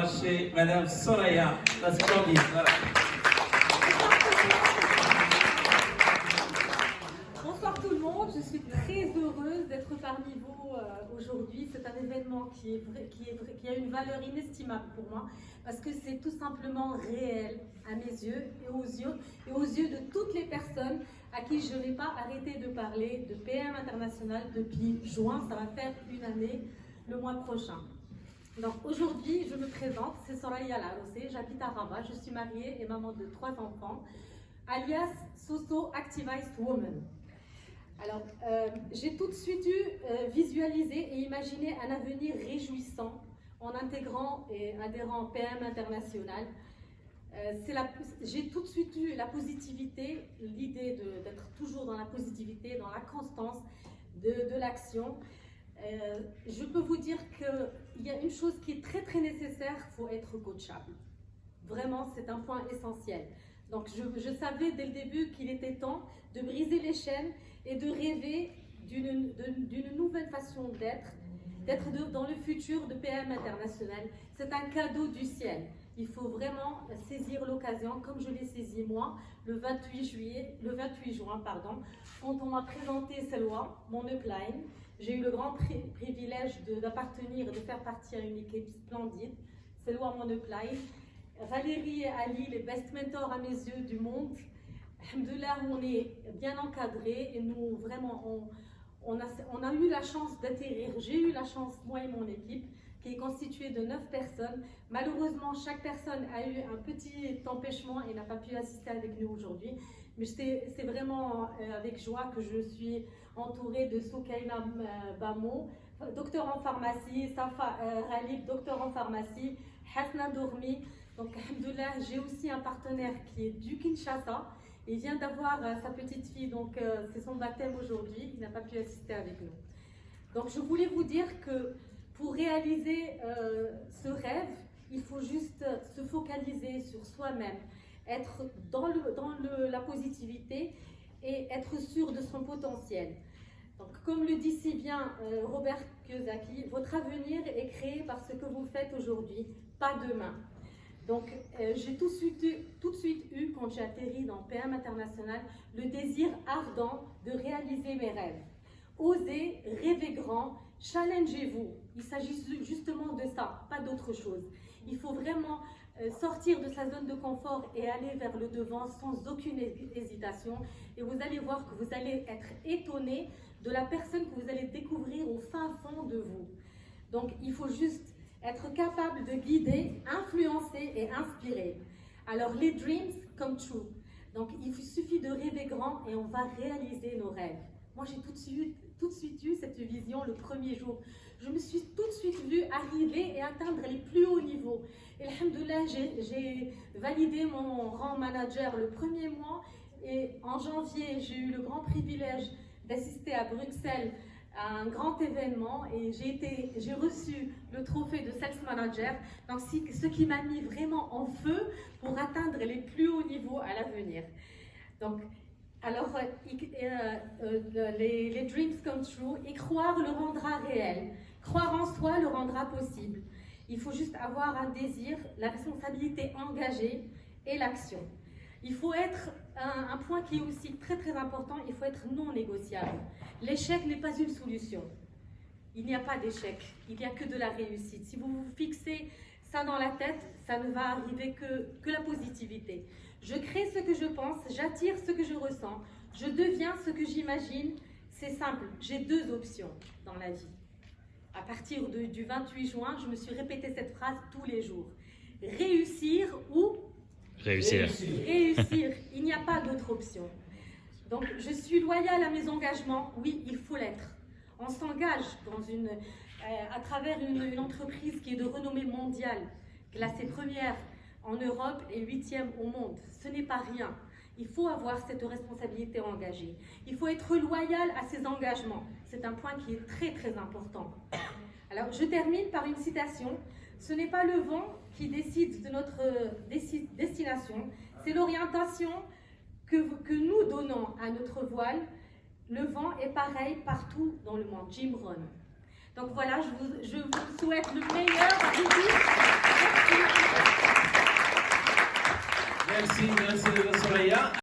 chez Madame Soraya. Let's go, voilà. Bonsoir tout le monde, je suis très heureuse d'être parmi vous aujourd'hui. C'est un événement qui a une valeur inestimable pour moi parce que c'est tout simplement réel à mes yeux et aux yeux de toutes les personnes à qui je n'ai pas arrêté de parler de PM International depuis juin. Ça va faire une année le mois prochain. Donc aujourd'hui, je me présente, c'est Soraya Larossé, j'habite à Rabat, je suis mariée et maman de 3 enfants, alias Soso Activist Woman. Alors, j'ai tout de suite visualisé et imaginé un avenir réjouissant en intégrant et adhérant au PM International. J'ai tout de suite eu la positivité, l'idée d'être toujours dans la positivité, dans la constance de l'action. Je peux vous dire qu'il y a une chose qui est très très nécessaire, il faut être coachable. Vraiment, c'est un point essentiel. Donc je savais dès le début qu'il était temps de briser les chaînes et de rêver d'une nouvelle façon d'être dans le futur de PM International. C'est un cadeau du ciel. Il faut vraiment saisir l'occasion, comme je l'ai saisi moi, le 28 juin, quand on m'a présenté Selwa, mon upline. J'ai eu le grand privilège d'appartenir et de faire partie à une équipe splendide. Selwa, mon upline. Valérie et Ali, les best mentors à mes yeux du monde. Alhamdoulilah, on est bien encadrés et nous, vraiment, on a eu la chance d'atterrir. J'ai eu la chance, moi et mon équipe, qui est constituée de 9 personnes. Malheureusement, chaque personne a eu un petit empêchement et n'a pas pu assister avec nous aujourd'hui. Mais c'est vraiment avec joie que je suis entourée de Soukaina Bamo, docteur en pharmacie, Safa Ralib, docteur en pharmacie, Hasna Dourmi. Donc, alhamdoulilah, j'ai aussi un partenaire qui est du Kinshasa. Il vient d'avoir sa petite fille, donc c'est son baptême aujourd'hui. Il n'a pas pu assister avec nous. Donc, je voulais vous dire que pour réaliser ce rêve, il faut juste se focaliser sur soi-même, être dans la positivité et être sûr de son potentiel. Donc, comme le dit si bien Robert Kiyosaki, votre avenir est créé par ce que vous faites aujourd'hui, pas demain. Donc, j'ai tout de suite eu, quand j'ai atterri dans PM International, le désir ardent de réaliser mes rêves. Osez, rêvez grand, challengez-vous. Il s'agit justement de ça, pas d'autre chose. Il faut vraiment sortir de sa zone de confort et aller vers le devant sans aucune hésitation. Et vous allez voir que vous allez être étonné de la personne que vous allez découvrir au fin fond de vous. Donc, il faut juste être capable de guider, influencer et inspirer. Alors, les dreams come true. Donc, il suffit de rêver grand et on va réaliser nos rêves. Moi, j'ai tout de suite eu cette vision le premier jour. Je me suis tout de suite vue arriver et atteindre les plus hauts niveaux. Et alhamdoulilah, j'ai validé mon rang manager le premier mois. Et en janvier, j'ai eu le grand privilège d'assister à Bruxelles à un grand événement et j'ai reçu le trophée de Sales Manager, donc ce qui m'a mis vraiment en feu pour atteindre les plus hauts niveaux à l'avenir. Donc, alors, les dreams come true, y croire le rendra réel, croire en soi le rendra possible. Il faut juste avoir un désir, la responsabilité engagée et l'action. Il faut être, un point qui est aussi très très important, il faut être non négociable. L'échec n'est pas une solution. Il n'y a pas d'échec, il n'y a que de la réussite. Si vous vous fixez ça dans la tête, ça ne va arriver que la positivité. Je crée ce que je pense, j'attire ce que je ressens, je deviens ce que j'imagine. C'est simple, j'ai 2 options dans la vie. À partir du 28 juin, je me suis répété cette phrase tous les jours. Réussir ou réussir. Réussir, il n'y a pas d'autre option. Donc, je suis loyale à mes engagements, oui, il faut l'être. On s'engage à travers une entreprise qui est de renommée mondiale, classée première en Europe et 8e au monde. Ce n'est pas rien. Il faut avoir cette responsabilité engagée. Il faut être loyal à ses engagements. C'est un point qui est très très important. Alors, je termine par une citation. Ce n'est pas le vent qui décide de notre destination, c'est l'orientation que nous donnons à notre voile. Le vent est pareil partout dans le monde. Jim Rohn. Donc voilà, je vous souhaite le meilleur. Merci. Merci, merci Soraya.